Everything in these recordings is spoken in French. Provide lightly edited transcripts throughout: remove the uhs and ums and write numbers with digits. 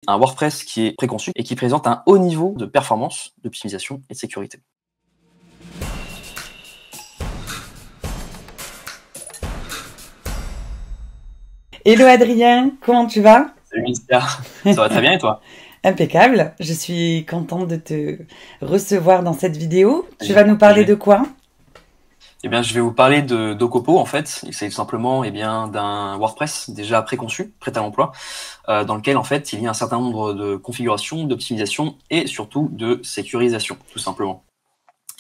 Un WordPress qui est préconçu et qui présente un haut niveau de performance, d'optimisation et de sécurité. Hello Adrien, comment tu vas? Salut Lydia, ça va très bien et toi? Impeccable, je suis contente de te recevoir dans cette vidéo. Tu J'ai vas nous parler partagé. de quoi? Eh bien, je vais vous parler d'Ocopo en fait. Il s'agit tout simplement d'un WordPress déjà préconçu, prêt à l'emploi, dans lequel en fait il y a un certain nombre de configurations, d'optimisation et surtout de sécurisation, tout simplement.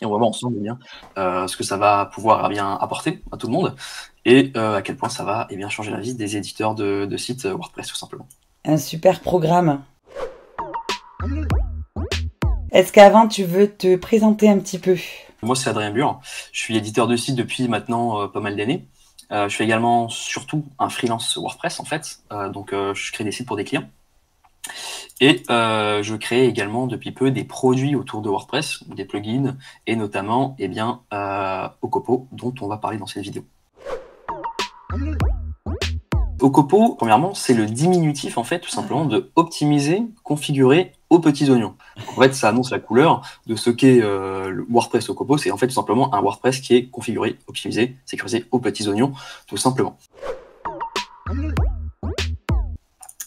Et on va voir ensemble ce que ça va pouvoir apporter à tout le monde et à quel point ça va changer la vie des éditeurs de sites WordPress, tout simplement. Un super programme. Est-ce qu'avant tu veux te présenter un petit peu? Moi, c'est Adrien Bure. Je suis éditeur de site depuis maintenant pas mal d'années. Je suis également surtout un freelance WordPress en fait. Je crée des sites pour des clients. Et je crée également depuis peu des produits autour de WordPress, des plugins, et notamment Ocopo, dont on va parler dans cette vidéo. Ocopo, premièrement, c'est le diminutif en fait, tout simplement, de optimiser, configurer aux petits oignons. En fait, ça annonce la couleur de ce qu'est le WordPress Ocopo. C'est en fait tout simplement un WordPress qui est configuré, optimisé, sécurisé aux petits oignons, tout simplement.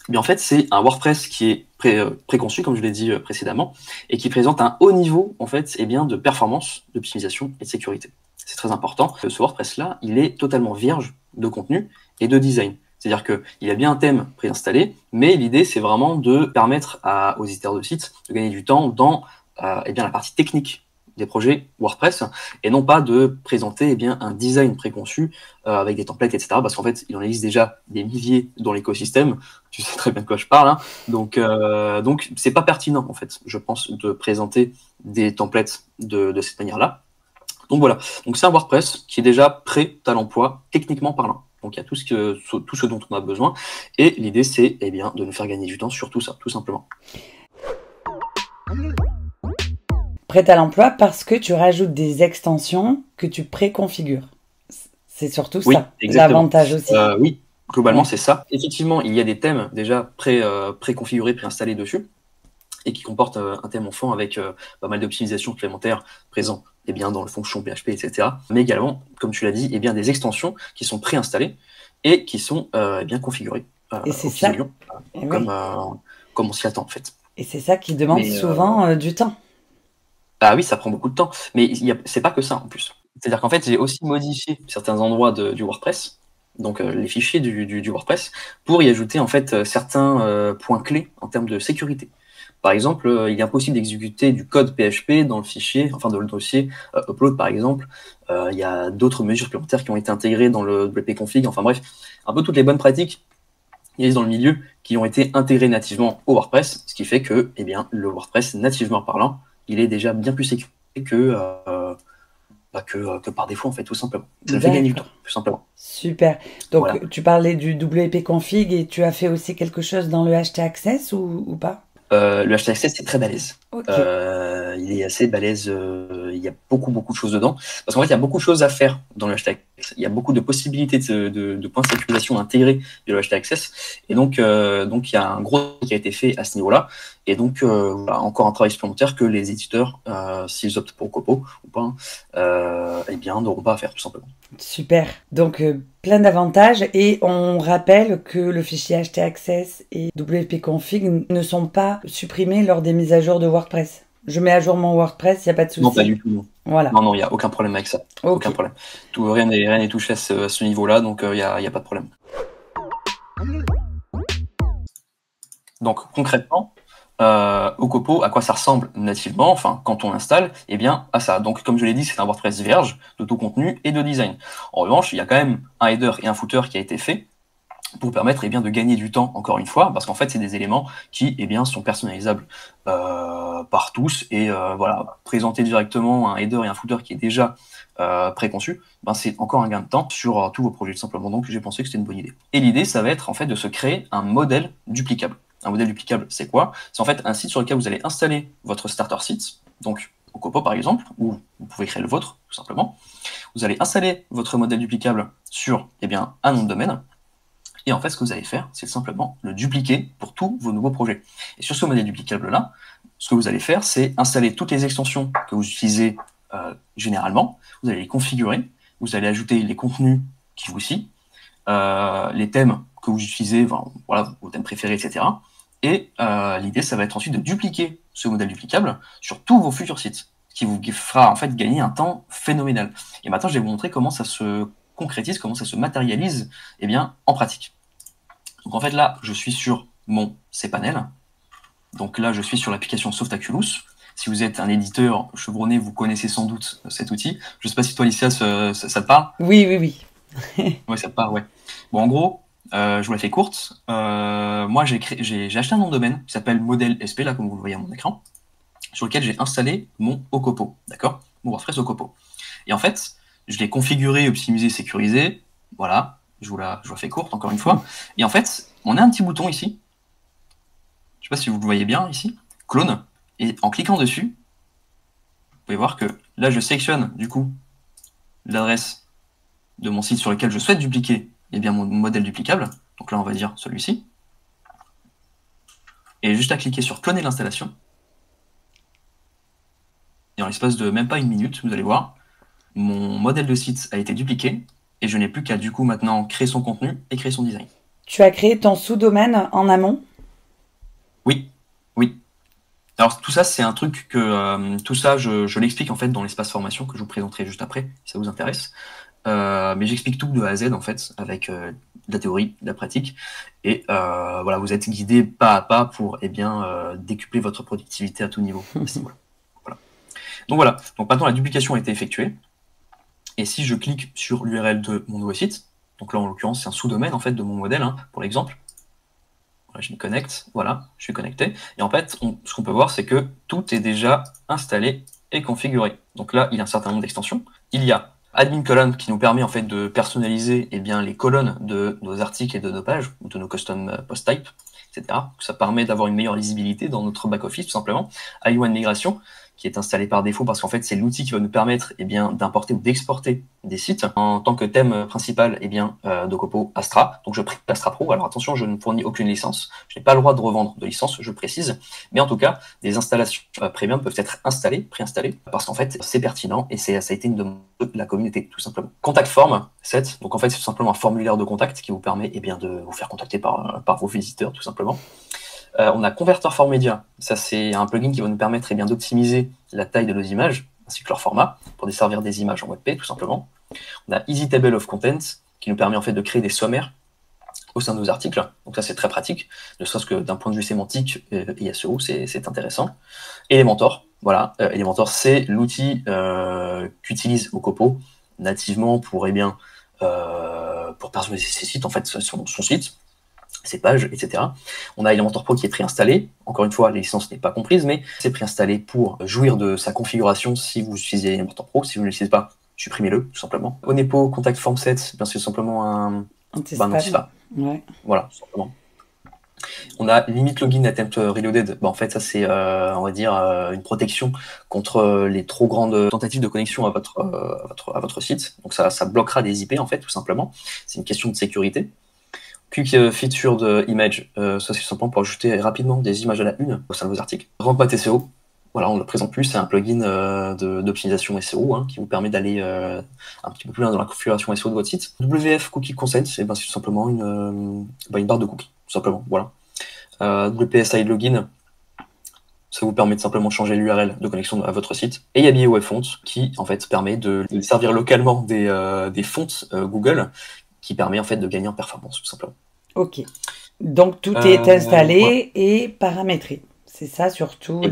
Mais en fait, c'est un WordPress qui est préconçu, comme je l'ai dit précédemment, et qui présente un haut niveau en fait, de performance, d'optimisation et de sécurité. C'est très important. Ce WordPress-là, il est totalement vierge de contenu et de design. C'est-à-dire qu'il a bien un thème préinstallé, mais l'idée, c'est vraiment de permettre aux éditeurs de sites de gagner du temps dans la partie technique des projets WordPress, et non pas de présenter un design préconçu avec des templates, etc. Parce qu'en fait, il en existe déjà des milliers dans l'écosystème. Tu sais très bien de quoi je parle. Hein. Donc, c'est pas pertinent, en fait, je pense, de présenter des templates de cette manière-là. Donc voilà, donc c'est un WordPress qui est déjà prêt à l'emploi, techniquement parlant. Donc il y a tout ce dont on a besoin. Et l'idée, c'est de nous faire gagner du temps sur tout ça, tout simplement. Prêt à l'emploi parce que tu rajoutes des extensions que tu préconfigures. C'est surtout Oui, ça, exactement. l'avantage aussi. Oui, globalement, Ouais. c'est ça. Effectivement, il y a des thèmes déjà préconfigurés, préinstallés dessus, et qui comportent un thème en fond avec pas mal d'optimisations supplémentaires présents dans le fonction PHP, etc. Mais également, comme tu l'as dit, des extensions qui sont préinstallées et qui sont configurées Et c'est aux petits ça. oignons, Et comme, oui. comme on s'y attend en fait. Et c'est ça qui demande Mais souvent du temps. ah oui, ça prend beaucoup de temps. Mais c'est pas que ça en plus. C'est-à-dire qu'en fait, j'ai aussi modifié certains endroits du WordPress, donc les fichiers du WordPress, pour y ajouter en fait certains points clés en termes de sécurité. Par exemple, il est impossible d'exécuter du code PHP dans le fichier, enfin dans le dossier upload par exemple. Il y a d'autres mesures supplémentaires qui ont été intégrées dans le wp-config. Enfin bref, un peu toutes les bonnes pratiques qui existent dans le milieu qui ont été intégrées nativement au WordPress, ce qui fait que le WordPress nativement parlant, il est déjà bien plus sécurisé que par défaut en fait, tout simplement. Ça nous fait gagner du temps, tout simplement. Super. Donc, Voilà. tu parlais du WP-config et tu as fait aussi quelque chose dans le HT-Access ou pas? Le HTXS, c'est très balèze. Ok. Il est assez balèze. Il y a beaucoup de choses dedans. Parce qu'en fait, il y a beaucoup de choses à faire dans le HTXS. Il y a beaucoup de possibilités de points de sécurisation intégrés dans le HTXS. Et donc, il y a un gros qui a été fait à ce niveau-là. Et donc, voilà, encore un travail supplémentaire que les éditeurs, s'ils optent pour Copo ou pas, n'auront pas à faire, tout simplement. Super. Donc, plein d'avantages. Et on rappelle que le fichier HT-Access et WP-config ne sont pas supprimés lors des mises à jour de WordPress. Je mets à jour mon WordPress, il n'y a pas de souci. Non, pas du tout. Non. Voilà. Non, il n'y a aucun problème avec ça. Ok. Aucun problème. Rien n'est touché à ce niveau-là, donc il n'y a pas de problème. Donc concrètement, Ocopo, à quoi ça ressemble nativement, enfin quand on l'installe, à ça. Donc comme je l'ai dit, c'est un WordPress vierge de tout contenu et de design. En revanche, il y a quand même un header et un footer qui a été fait pour permettre de gagner du temps, encore une fois, parce qu'en fait, c'est des éléments qui sont personnalisables par tous, et voilà, présenter directement un header et un footer qui est déjà préconçu, c'est encore un gain de temps sur tous vos projets, tout simplement. Donc j'ai pensé que c'était une bonne idée. Et l'idée, ça va être en fait de se créer un modèle duplicable. Un modèle duplicable, c'est quoi? C'est en fait un site sur lequel vous allez installer votre starter site, donc Ocopo par exemple, ou vous pouvez créer le vôtre, tout simplement. Vous allez installer votre modèle duplicable sur un nom de domaine, Et en fait, ce que vous allez faire, c'est simplement le dupliquer pour tous vos nouveaux projets. Et sur ce modèle duplicable-là, ce que vous allez faire, c'est installer toutes les extensions que vous utilisez généralement. Vous allez les configurer. Vous allez ajouter les contenus qui vous cient, les thèmes que vous utilisez, enfin, voilà, vos thèmes préférés, etc. Et l'idée, ça va être ensuite de dupliquer ce modèle duplicable sur tous vos futurs sites, ce qui vous fera en fait gagner un temps phénoménal. Et maintenant, je vais vous montrer comment ça se concrétise, comment ça se matérialise en pratique. Donc en fait, là, je suis sur mon cPanel. Donc là, je suis sur l'application Softaculous. Si vous êtes un éditeur chevronné, vous connaissez sans doute cet outil. Je ne sais pas si toi, Alicia, ça te parle? Oui, oui, oui. Oui, ça te parle, ouais. Bon, en gros, je vous la fais courte. Moi, j'ai acheté un nom de domaine qui s'appelle Modèle SP, là, comme vous le voyez à mon écran, sur lequel j'ai installé mon Ocopo, d'accord? Mon WordPress Ocopo. Et en fait, je l'ai configuré, optimisé, sécurisé. Voilà, je vous la fais courte, encore une fois. Et en fait, on a un petit bouton ici. Je ne sais pas si vous le voyez bien ici. Clone. Et en cliquant dessus, vous pouvez voir que là, je sélectionne, du coup, l'adresse de mon site sur lequel je souhaite dupliquer mon modèle duplicable. Donc là, on va dire celui-ci. Et juste à cliquer sur cloner l'installation. Et en l'espace de même pas une minute, vous allez voir, mon modèle de site a été dupliqué et je n'ai plus qu'à du coup maintenant créer son contenu et créer son design. Tu as créé ton sous-domaine en amont? Oui, oui. Alors tout ça, c'est un truc que tout ça, je l'explique en fait dans l'espace formation que je vous présenterai juste après, si ça vous intéresse. Mais j'explique tout de A à Z en fait, avec de la théorie, de la pratique, et voilà, vous êtes guidé pas à pas pour décupler votre productivité à tout niveau. Voilà. Donc voilà, donc maintenant la duplication a été effectuée, et si je clique sur l'URL de mon nouveau site, donc là en l'occurrence c'est un sous-domaine en fait de mon modèle, hein, pour l'exemple, voilà, je me connecte, voilà, je suis connecté, et en fait ce qu'on peut voir c'est que tout est déjà installé et configuré. Donc là il y a un certain nombre d'extensions, il y a admin column qui nous permet en fait de personnaliser les colonnes de nos articles et de nos pages, ou de nos custom post types, etc. Ça permet d'avoir une meilleure lisibilité dans notre back-office tout simplement. IO migration qui est installé par défaut parce qu'en fait c'est l'outil qui va nous permettre d'importer ou d'exporter des sites. En tant que thème principal d'Ocopo Astra, donc je prie Astra Pro. Alors attention, je ne fournis aucune licence, je n'ai pas le droit de revendre de licence, je précise, mais en tout cas des installations premium peuvent être installées, préinstallées, parce qu'en fait c'est pertinent et ça a été une demande de la communauté tout simplement. Contact form 7, donc en fait c'est tout simplement un formulaire de contact qui vous permet de vous faire contacter par vos visiteurs tout simplement. On a Converter for Media, ça c'est un plugin qui va nous permettre d'optimiser la taille de nos images, ainsi que leur format, pour desservir des images en WebP tout simplement. On a Easy Table of Content, qui nous permet en fait de créer des sommaires au sein de nos articles, donc ça c'est très pratique, ne serait-ce que d'un point de vue sémantique et SEO, c'est intéressant. Elementor, voilà, Elementor c'est l'outil qu'utilise Ocopo nativement pour personnaliser ses sites, en fait son site, ses pages, etc. On a Elementor Pro qui est préinstallé. Encore une fois, la licence n'est pas comprise, mais c'est préinstallé pour jouir de sa configuration si vous utilisez Elementor Pro. Si vous ne l'utilisez pas, supprimez-le, tout simplement. Onepo Contact Form 7, c'est simplement un anti-spam. Ouais. Voilà, tout simplement. On a Limit Login Attempt Reloaded. En fait, ça c'est, on va dire, une protection contre les trop grandes tentatives de connexion à votre site. Donc ça bloquera des IP, en fait, tout simplement. C'est une question de sécurité. Quick Featured Image, ça c'est simplement pour ajouter rapidement des images à la une au sein de vos articles. Rank.SEO, SEO, voilà, on ne le présente plus, c'est un plugin d'optimisation SEO qui vous permet d'aller un petit peu plus loin dans la configuration SEO de votre site. WF Cookie Consent, c'est tout simplement une barre de cookies, tout simplement, voilà. WPSI Login, ça vous permet de simplement changer l'URL de connexion à votre site. Et il y a BOF Font qui en fait permet de servir localement des fontes Google, qui permet en fait de gagner en performance tout simplement. Ok. Donc tout est installé et paramétré. C'est ça surtout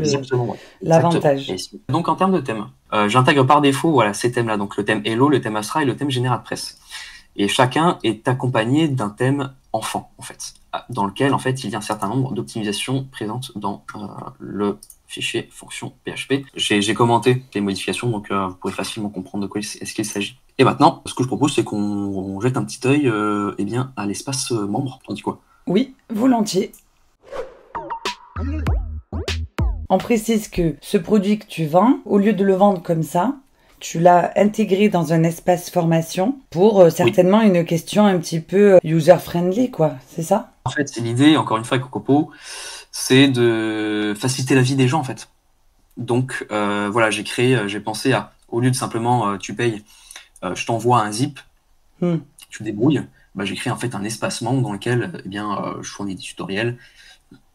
l'avantage. Donc en termes de thèmes, j'intègre par défaut ces thèmes-là, donc le thème Hello, le thème Astra et le thème GeneratePress. Et chacun est accompagné d'un thème enfant en fait, dans lequel en fait il y a un certain nombre d'optimisations présentes dans le fichier fonction PHP. J'ai commenté les modifications, donc vous pourrez facilement comprendre de quoi est-ce qu'il s'agit. Et maintenant, ce que je propose, c'est qu'on jette un petit œil à l'espace membre. On dit quoi? Oui, volontiers. On précise que ce produit que tu vends, au lieu de le vendre comme ça, tu l'as intégré dans un espace formation pour certainement une question un petit peu user-friendly, quoi. C'est ça? En fait, c'est l'idée, encore une fois, avec Ocopo, c'est de faciliter la vie des gens, en fait. Donc, voilà, j'ai pensé à, au lieu de simplement, tu payes, je t'envoie un zip, tu te débrouilles, bah, j'ai créé en fait un espacement dans lequel eh bien, je fournis des tutoriels,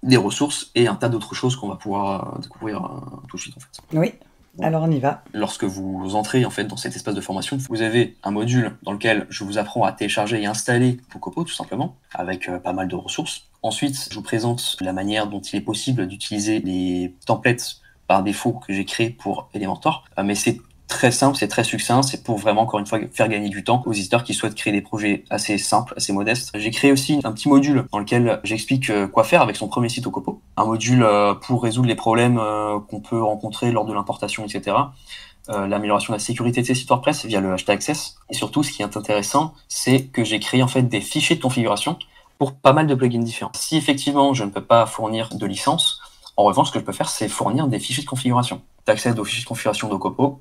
des ressources et un tas d'autres choses qu'on va pouvoir découvrir tout de suite, en fait. Oui. Voilà. Alors on y va. Lorsque vous entrez en fait dans cet espace de formation, vous avez un module dans lequel je vous apprends à télécharger et installer Pocopo tout simplement, avec pas mal de ressources. Ensuite, je vous présente la manière dont il est possible d'utiliser les templates par défaut que j'ai créés pour Elementor. Mais c'est très simple, c'est très succinct, c'est pour vraiment, encore une fois, faire gagner du temps aux éditeurs qui souhaitent créer des projets assez simples, assez modestes. J'ai créé aussi un petit module dans lequel j'explique quoi faire avec son premier site Ocopo. Un module pour résoudre les problèmes qu'on peut rencontrer lors de l'importation, etc. L'amélioration de la sécurité de ces sites WordPress via le hashtag access. Et surtout, ce qui est intéressant, c'est que j'ai créé en fait des fichiers de configuration pour pas mal de plugins différents. Si effectivement, je ne peux pas fournir de licence, en revanche, ce que je peux faire, c'est fournir des fichiers de configuration. Tu accèdes aux fichiers de configuration d'Ocopo,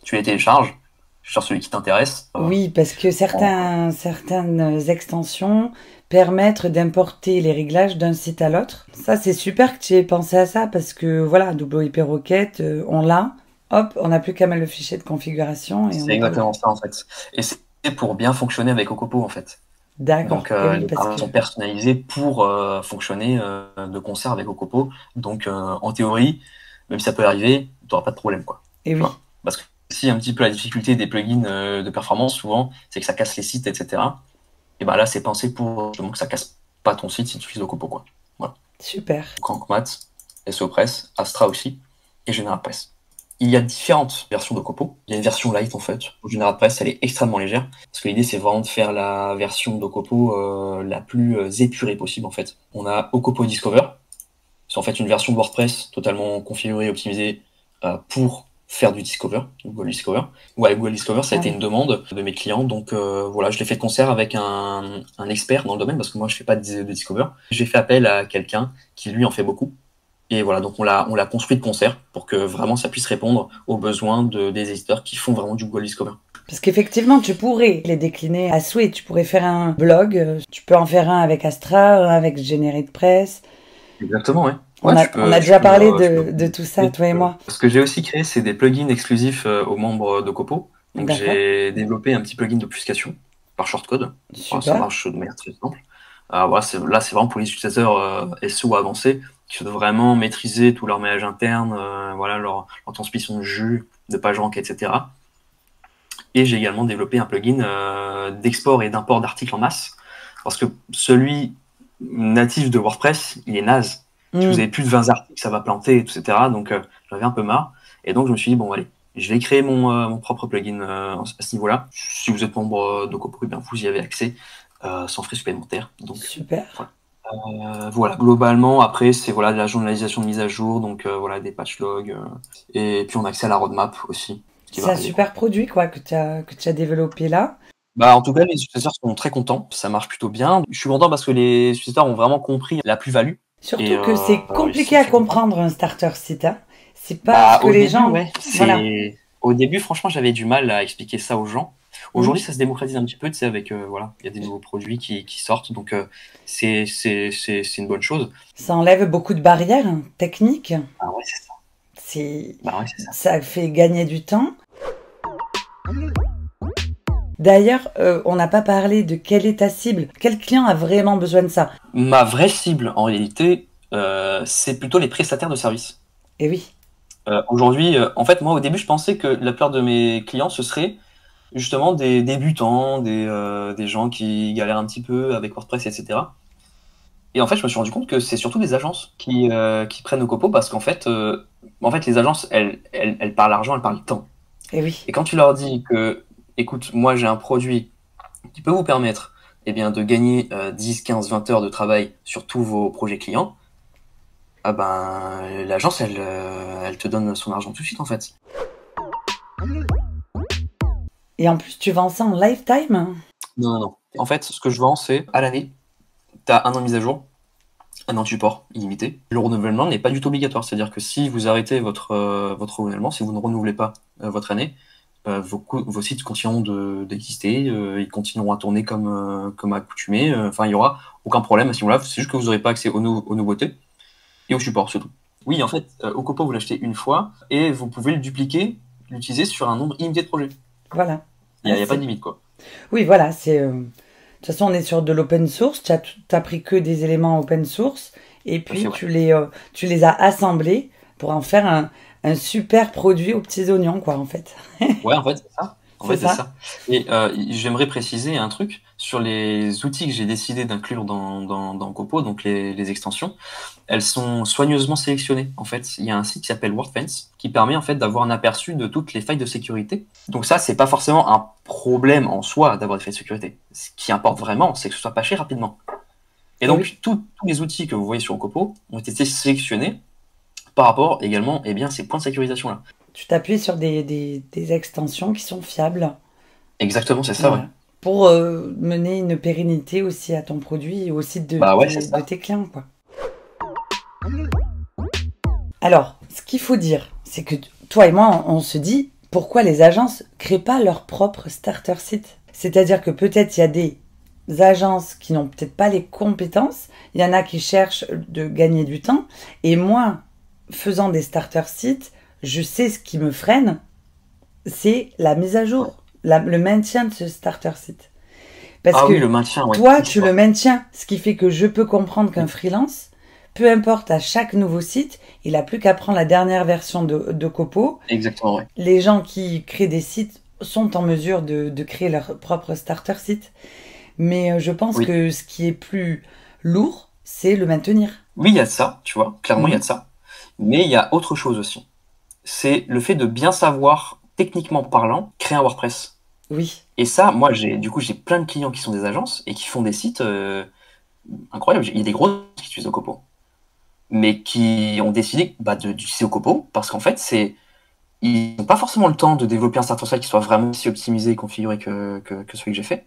tu les télécharges, sur celui qui t'intéresse. Oui, parce que certaines extensions permettent d'importer les réglages d'un site à l'autre. Ça, c'est super que tu aies pensé à ça, parce que voilà, WP Rocket, on l'a. Hop, on n'a plus qu'à mettre le fichier de configuration. C'est exactement ça, en fait. Et c'est pour bien fonctionner avec Ocopo, en fait. D'accord. Donc, Oui, les paramètres sont personnalisés pour fonctionner de concert avec Ocopo. Donc, en théorie, même si ça peut arriver, tu n'auras pas de problème, quoi. Et oui. Parce que si un petit peu la difficulté des plugins de performance, souvent, c'est que ça casse les sites, etc. Et ben là, c'est pensé pour justement que ça casse pas ton site si tu utilises Ocopo, quoi. Voilà. Super. Crankmat, SEOpress, Astra aussi, et GeneratePress. Il y a différentes versions d'Ocopo. Il y a une version light en fait. GeneratePress, elle est extrêmement légère. Parce que l'idée, c'est vraiment de faire la version d'Ocopo la plus épurée possible en fait. On a Ocopo Discover. C'est en fait une version de WordPress totalement configurée, optimisée pour faire du Discover, Google Discover. Ouais, Google Discover, ça a été une demande de mes clients. Donc voilà, je l'ai fait de concert avec un expert dans le domaine parce que moi, je fais pas de Discover. J'ai fait appel à quelqu'un qui lui en fait beaucoup. Et voilà, donc on l'a construit de concert pour que vraiment ça puisse répondre aux besoins des éditeurs qui font vraiment du Google Discover. Parce qu'effectivement, tu pourrais les décliner à souhait. Tu pourrais faire un blog, tu peux en faire un avec Astra, un avec GeneratePress. Exactement, oui. On a déjà parlé de tout ça, toi et moi. Ce que j'ai aussi créé, c'est des plugins exclusifs aux membres d'Ocopo. Donc j'ai développé un petit plugin d'obfuscation par shortcode. Super. Ça marche de manière très simple. Voilà, là, c'est vraiment pour les utilisateurs SEO avancés qui souhaitent vraiment maîtriser tout leur maillage interne, voilà, leur transmission de jus, de page rank, etc. Et j'ai également développé un plugin d'export et d'import d'articles en masse. Parce que celui natif de WordPress, il est naze. Si vous avez plus de 20 articles, ça va planter, etc. Donc j'avais un peu marre. Et donc je me suis dit, bon allez, je vais créer mon propre plugin à ce niveau-là. Si vous êtes membre d'Ocopo, eh bien vous y avez accès sans frais supplémentaires. Donc, super. Voilà, globalement, après, c'est voilà, de la journalisation de mise à jour, donc voilà, des patch logs. Et puis on a accès à la roadmap aussi. C'est un super produit quoi, que tu as développé là. Bah, en tout cas, les utilisateurs sont très contents, ça marche plutôt bien. Je suis content parce que les utilisateurs ont vraiment compris la plus-value. Surtout que c'est compliqué à comprendre un starter site. Hein. C'est pas ce que les gens... Ouais, voilà. Au début, franchement, j'avais du mal à expliquer ça aux gens. Aujourd'hui, ça se démocratise un petit peu, tu sais, avec, voilà, il y a des nouveaux produits qui sortent, donc c'est une bonne chose. Ça enlève beaucoup de barrières techniques. Ah ouais, c'est ça. Bah ouais, c'est ça. Ça fait gagner du temps. D'ailleurs, on n'a pas parlé de quelle est ta cible. Quel client a vraiment besoin de ça? Ma vraie cible, en réalité, c'est plutôt les prestataires de services. Eh oui. Aujourd'hui, en fait, moi, au début, je pensais que la plupart de mes clients, ce serait justement des débutants, des gens qui galèrent un petit peu avec WordPress, etc. Et en fait, je me suis rendu compte que c'est surtout des agences qui prennent Ocopo parce qu'en fait, les agences, elles parlent argent, elles parlent temps. Et oui. Et quand tu leur dis que, écoute, moi, j'ai un produit qui peut vous permettre eh bien, de gagner 10, 15, 20 heures de travail sur tous vos projets clients, ah ben, l'agence, elle te donne son argent tout de suite, en fait. Et en plus, tu vends ça en lifetime? Non. En fait, ce que je vends, c'est à l'année, tu as un an de mise à jour. un an de support illimité. Le renouvellement n'est pas du tout obligatoire, c'est-à-dire que si vous arrêtez votre renouvellement, si vous ne renouvelez pas votre année, vos sites continueront d'exister, ils continueront à tourner comme accoutumé, enfin il n'y aura aucun problème à ce niveau-là, c'est juste que vous n'aurez pas accès aux nouveautés et au support surtout. Oui, en fait, Ocopo, vous l'achetez une fois et vous pouvez le dupliquer, l'utiliser sur un nombre illimité de projets. Voilà. Il n'y a pas de limite, quoi. Oui, voilà, c'est... de toute façon, on est sur de l'open source, tu as pris que des éléments open source, et puis tu les as assemblés pour en faire un super produit aux petits oignons, quoi, en fait. Ouais, en fait, c'est ça. En fait, C'est c'est ça. ça. Et j'aimerais préciser un truc sur les outils que j'ai décidé d'inclure dans Copo, donc les extensions. Elles sont soigneusement sélectionnées. En fait, il y a un site qui s'appelle WordFence qui permet en fait d'avoir un aperçu de toutes les failles de sécurité. Donc ça, c'est pas forcément un problème en soi d'avoir des failles de sécurité. Ce qui importe vraiment, c'est que ce soit patché rapidement. Et donc, Oui. tous les outils que vous voyez sur Copo ont été sélectionnés par rapport également à ces points de sécurisation-là. Tu t'appuies sur des extensions qui sont fiables. Exactement, c'est ça, ouais. Voilà. Pour mener une pérennité aussi à ton produit et au site Bah ouais, c'est ça. de tes clients, quoi. Alors, ce qu'il faut dire, c'est que toi et moi, on se dit, pourquoi les agences créent pas leur propre starter site? C'est-à-dire que peut-être il y a des agences qui n'ont peut-être pas les compétences, il y en a qui cherchent de gagner du temps, et moi, faisant des starter sites, je sais ce qui me freine, c'est la mise à jour, le maintien de ce starter site. Parce Ah que oui, le maintien, ouais. toi, tu le maintiens, ce qui fait que je peux comprendre qu'un freelance, peu importe à chaque nouveau site, il a plus qu'à prendre la dernière version de Copo. Exactement, ouais. Les gens qui créent des sites sont en mesure de créer leur propre starter site. Mais je pense Oui. que ce qui est plus lourd, c'est le maintenir. Oui, il y a de ça, tu vois. Clairement, il y a de ça. Mais il y a autre chose aussi. C'est le fait de bien savoir, techniquement parlant, créer un WordPress. Oui. Et ça, moi, j'ai plein de clients qui sont des agences et qui font des sites incroyables. Il y a des gros qui utilisent Ocopo, mais qui ont décidé d'utiliser Ocopo parce qu'en fait, ils n'ont pas forcément le temps de développer un starter site qui soit vraiment aussi optimisé et configuré que celui que j'ai fait.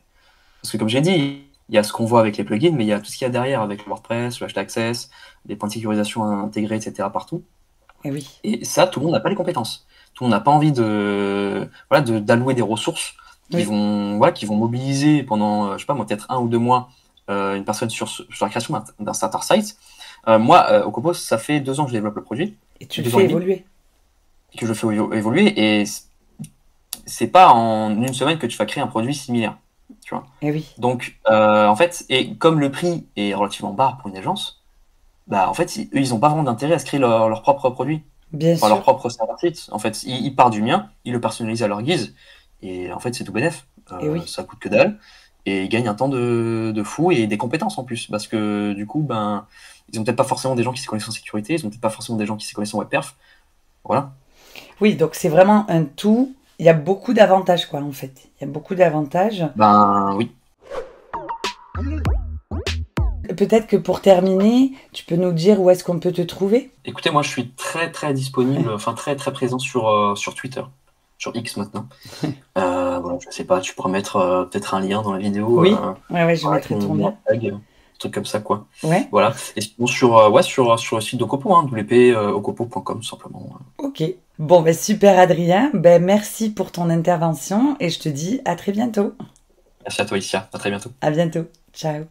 Parce que comme j'ai dit, il y a ce qu'on voit avec les plugins, mais il y a tout ce qu'il y a derrière avec le WordPress, le Htaccess, les points de sécurisation intégrés, etc. partout. Et oui. Et ça, tout le monde n'a pas les compétences. Tout le monde n'a pas envie d'allouer des ressources qui vont mobiliser pendant, je sais pas moi, peut-être 1 ou 2 mois une personne sur la création d'un starter site. Moi, au Copos, ça fait 2 ans que je développe le produit. Et tu le fais évoluer. Et que je fais évoluer. Et c'est pas en une semaine que tu vas créer un produit similaire. Tu vois. Et oui. Donc, en fait, et comme le prix est relativement bas pour une agence, bah, en fait, eux, ils n'ont pas vraiment d'intérêt à se créer leur propre produit. Bien sûr. Leur propre server site. En fait, ils partent du mien, ils le personnalisent à leur guise, et en fait, c'est tout bénef. Et oui. Ça coûte que dalle, et ils gagnent un temps de fou et des compétences en plus, parce que du coup, ben, ils ont peut-être pas forcément des gens qui s'y connaissent en sécurité, ils ont peut-être pas forcément des gens qui s'y connaissent en web perf. Voilà. Oui, donc c'est vraiment un tout. Il y a beaucoup d'avantages, quoi, en fait. Il y a beaucoup d'avantages. Ben oui. Peut-être que pour terminer, tu peux nous dire où est-ce qu'on peut te trouver? Écoutez, moi je suis très très disponible, enfin très très présent sur Twitter, sur X maintenant. Voilà, je sais pas, tu pourrais mettre peut-être un lien dans la vidéo. Oui, ouais, je mettrai ton lien. Tag, un truc comme ça, quoi. Ouais. Voilà. Et sinon sur le site d'Ocopo, wp.ocopo.com simplement. Ok. Bon, ben super Adrien, ben merci pour ton intervention et je te dis à très bientôt. Merci à toi, Isia. À très bientôt. À bientôt. Ciao.